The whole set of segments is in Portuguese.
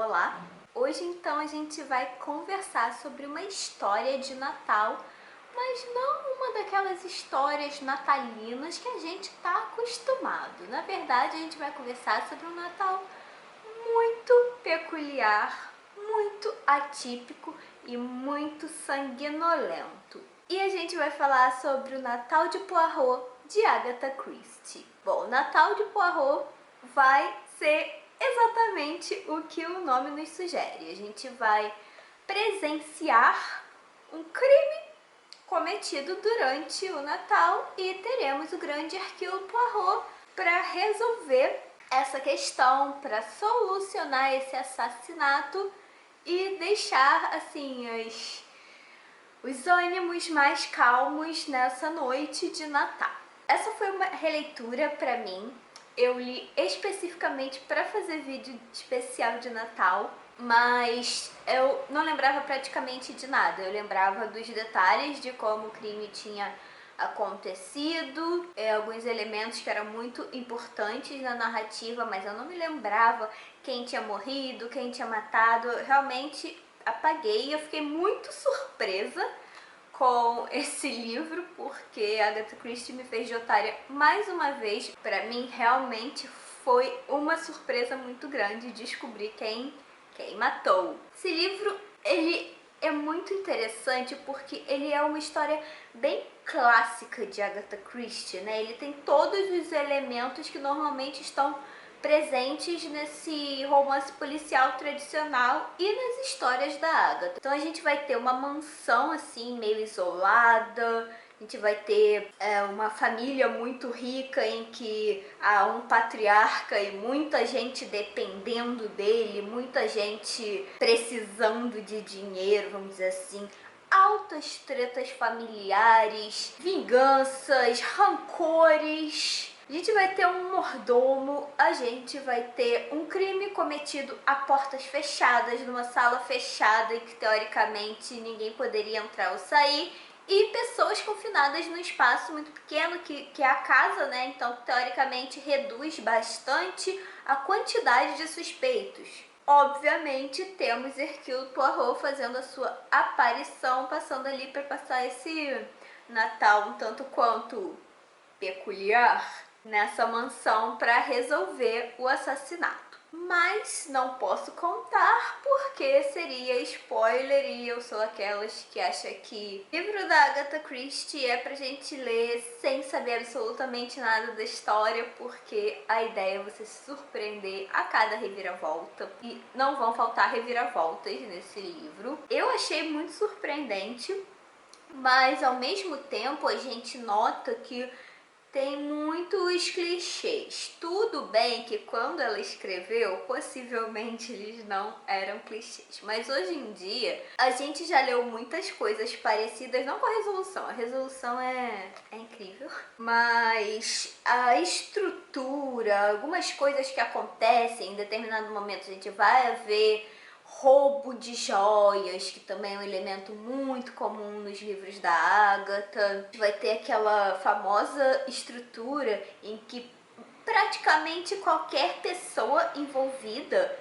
Olá! Hoje então a gente vai conversar sobre uma história de Natal, mas não uma daquelas histórias natalinas que a gente está acostumado. Na verdade, a gente vai conversar sobre um Natal muito peculiar, muito atípico e muito sanguinolento. E a gente vai falar sobre o Natal de Poirot, de Agatha Christie. Bom, Natal de Poirot vai ser exatamente o que o nome nos sugere. A gente vai presenciar um crime cometido durante o Natal e teremos o grande Hercule Poirot para resolver essa questão, para solucionar esse assassinato e deixar assim os ânimos mais calmos nessa noite de Natal. Essa foi uma releitura para mim. Eu li especificamente para fazer vídeo especial de Natal, mas eu não lembrava praticamente de nada. Eu lembrava dos detalhes de como o crime tinha acontecido, alguns elementos que eram muito importantes na narrativa, mas eu não me lembrava quem tinha morrido, quem tinha matado. Eu realmente apaguei. Eu fiquei muito surpresa com esse livro, porque a Agatha Christie me fez de otária mais uma vez. Para mim, realmente foi uma surpresa muito grande descobrir quem matou. Esse livro, ele é muito interessante porque ele é uma história bem clássica de Agatha Christie, né? Ele tem todos os elementos que normalmente estão presentes nesse romance policial tradicional e nas histórias da Agatha. Então a gente vai ter uma mansão assim meio isolada, a gente vai ter uma família muito rica em que há um patriarca e muita gente dependendo dele, muita gente precisando de dinheiro, vamos dizer assim. Altas tretas familiares, vinganças, rancores. A gente vai ter um mordomo, a gente vai ter um crime cometido a portas fechadas, numa sala fechada em que teoricamente ninguém poderia entrar ou sair, e pessoas confinadas num espaço muito pequeno que é a casa, né? Então teoricamente reduz bastante a quantidade de suspeitos. Obviamente temos Hercule Poirot fazendo a sua aparição, passando ali para passar esse Natal um tanto quanto peculiar nessa mansão para resolver o assassinato. Mas não posso contar porque seria spoiler e eu sou aquelas que acham que o livro da Agatha Christie é pra gente ler sem saber absolutamente nada da história, porque a ideia é você se surpreender a cada reviravolta e não vão faltar reviravoltas nesse livro. Eu achei muito surpreendente, mas ao mesmo tempo a gente nota que tem muitos clichês. Tudo bem que quando ela escreveu, possivelmente eles não eram clichês. Mas hoje em dia, a gente já leu muitas coisas parecidas, não com a resolução é incrível. Mas a estrutura, algumas coisas que acontecem em determinado momento, a gente vai ver roubo de joias, que também é um elemento muito comum nos livros da Agatha. Vai ter aquela famosa estrutura em que praticamente qualquer pessoa envolvida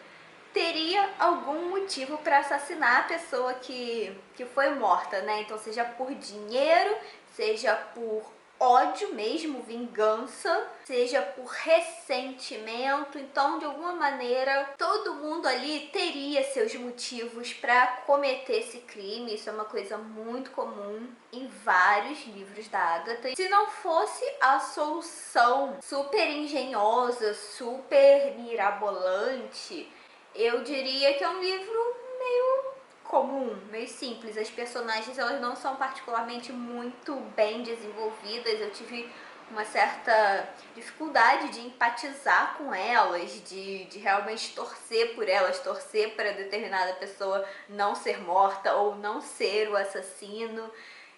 teria algum motivo para assassinar a pessoa que foi morta, né? Então seja por dinheiro, seja por ódio mesmo, vingança, seja por ressentimento. Então, de alguma maneira, todo mundo ali teria seus motivos para cometer esse crime. Isso é uma coisa muito comum em vários livros da Agatha. Se não fosse a solução super engenhosa, super mirabolante, eu diria que é um livro meio comum, meio simples. As personagens, elas não são particularmente muito bem desenvolvidas. Eu tive uma certa dificuldade de empatizar com elas, de realmente torcer por elas, torcer para determinada pessoa não ser morta ou não ser o assassino.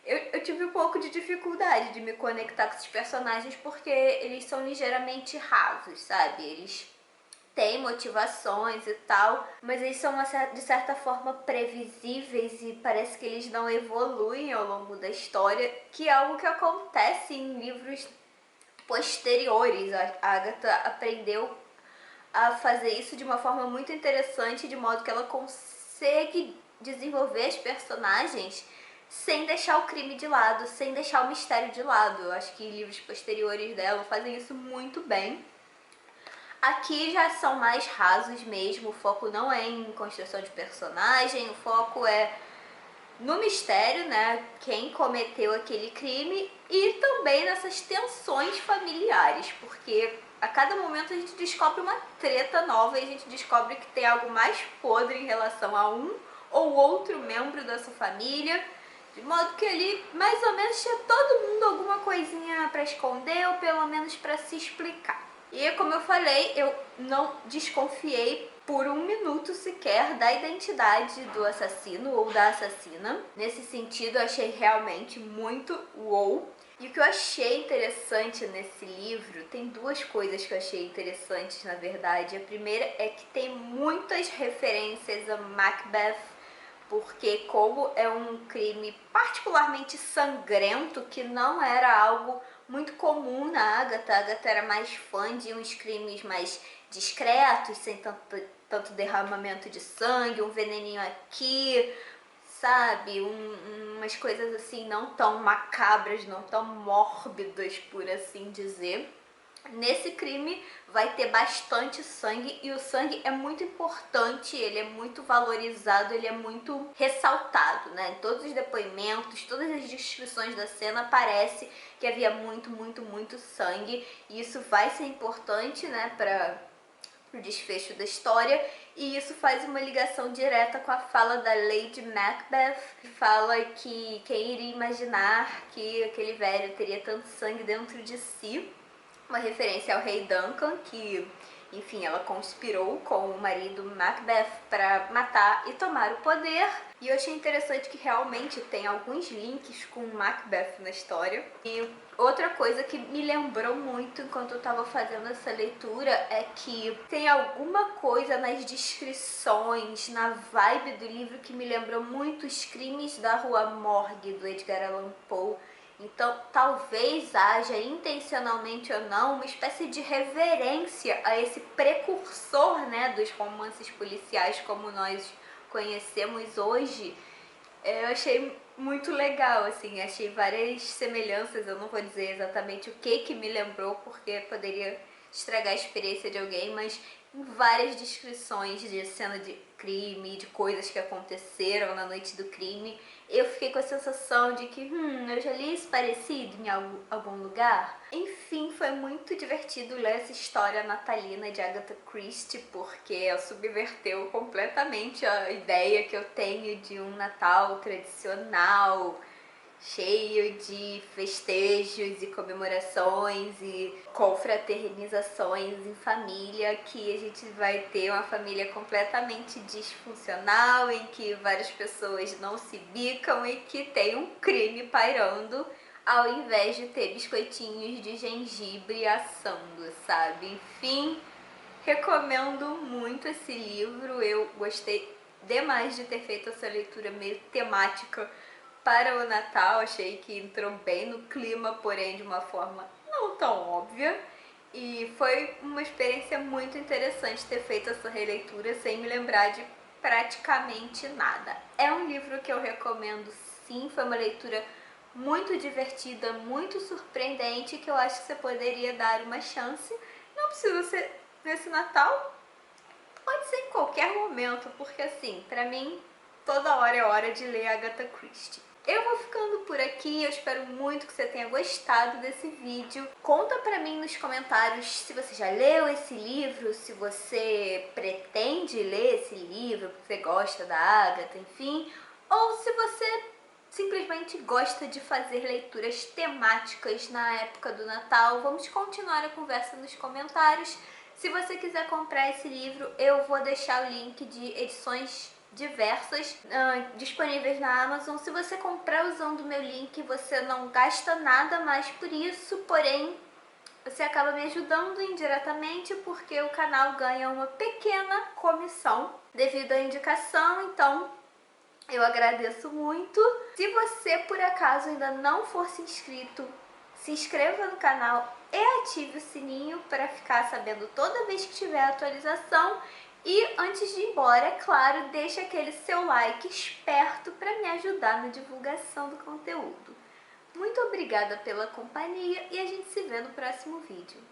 Eu tive um pouco de dificuldade de me conectar com esses personagens porque eles são ligeiramente rasos, sabe? Eles tem motivações e tal, mas eles são de certa forma previsíveis e parece que eles não evoluem ao longo da história, que é algo que acontece em livros posteriores. A Agatha aprendeu a fazer isso de uma forma muito interessante, de modo que ela consegue desenvolver as personagens sem deixar o crime de lado, sem deixar o mistério de lado. Eu acho que livros posteriores dela fazem isso muito bem. Aqui já são mais rasos mesmo, o foco não é em construção de personagem, o foco é no mistério, né? Quem cometeu aquele crime e também nessas tensões familiares, porque a cada momento a gente descobre uma treta nova e a gente descobre que tem algo mais podre em relação a um ou outro membro dessa família, de modo que ali mais ou menos tinha todo mundo alguma coisinha para esconder ou pelo menos para se explicar. E como eu falei, eu não desconfiei por um minuto sequer da identidade do assassino ou da assassina. Nesse sentido, eu achei realmente muito uou. E o que eu achei interessante nesse livro, tem duas coisas que eu achei interessantes, na verdade. A primeira é que tem muitas referências a Macbeth, porque como é um crime particularmente sangrento, que não era algo muito comum na Agatha. A Agatha era mais fã de uns crimes mais discretos, sem tanto derramamento de sangue, um veneninho aqui, sabe? Umas coisas assim não tão macabras, não tão mórbidas, por assim dizer. Nesse crime vai ter bastante sangue e o sangue é muito importante, ele é muito valorizado, ele é muito ressaltado, né? Em todos os depoimentos, todas as descrições da cena parece que havia muito sangue e isso vai ser importante, né, para o desfecho da história, e isso faz uma ligação direta com a fala da Lady Macbeth, que fala que quem iria imaginar que aquele velho teria tanto sangue dentro de si. Uma referência ao rei Duncan, que, enfim, ela conspirou com o marido Macbeth para matar e tomar o poder. E eu achei interessante que realmente tem alguns links com Macbeth na história. E outra coisa que me lembrou muito enquanto eu estava fazendo essa leitura é que tem alguma coisa nas descrições, na vibe do livro que me lembrou muito Os Crimes da Rua Morgue, do Edgar Allan Poe. Então, talvez haja, intencionalmente ou não, uma espécie de reverência a esse precursor, né, dos romances policiais como nós conhecemos hoje. Eu achei muito legal, assim, achei várias semelhanças. Eu não vou dizer exatamente o que me lembrou, porque poderia estragar a experiência de alguém, mas em várias descrições de cena de crime, de coisas que aconteceram na noite do crime, eu fiquei com a sensação de que, eu já li isso parecido em algum lugar. Enfim, foi muito divertido ler essa história natalina de Agatha Christie, porque ela subverteu completamente a ideia que eu tenho de um Natal tradicional, cheio de festejos e comemorações e confraternizações em família, que a gente vai ter uma família completamente disfuncional, em que várias pessoas não se bicam e que tem um crime pairando, ao invés de ter biscoitinhos de gengibre assando, sabe? Enfim, recomendo muito esse livro. Eu gostei demais de ter feito essa leitura meio temática para o Natal. Achei que entrou bem no clima, porém de uma forma não tão óbvia. E foi uma experiência muito interessante ter feito essa releitura sem me lembrar de praticamente nada. É um livro que eu recomendo sim, foi uma leitura muito divertida, muito surpreendente, que eu acho que você poderia dar uma chance. Não precisa ser nesse Natal, pode ser em qualquer momento, porque assim, pra mim, toda hora é hora de ler Agatha Christie. Eu vou ficando por aqui, eu espero muito que você tenha gostado desse vídeo. Conta pra mim nos comentários se você já leu esse livro, se você pretende ler esse livro, porque você gosta da Agatha, enfim, ou se você simplesmente gosta de fazer leituras temáticas na época do Natal. Vamos continuar a conversa nos comentários. Se você quiser comprar esse livro, eu vou deixar o link de edições diversas disponíveis na Amazon. Se você comprar usando o meu link, você não gasta nada mais por isso, porém você acaba me ajudando indiretamente, porque o canal ganha uma pequena comissão devido à indicação, então eu agradeço muito. Se você por acaso ainda não for inscrito, se inscreva no canal e ative o sininho para ficar sabendo toda vez que tiver atualização. E antes de ir embora, é claro, deixe aquele seu like esperto para me ajudar na divulgação do conteúdo. Muito obrigada pela companhia e a gente se vê no próximo vídeo.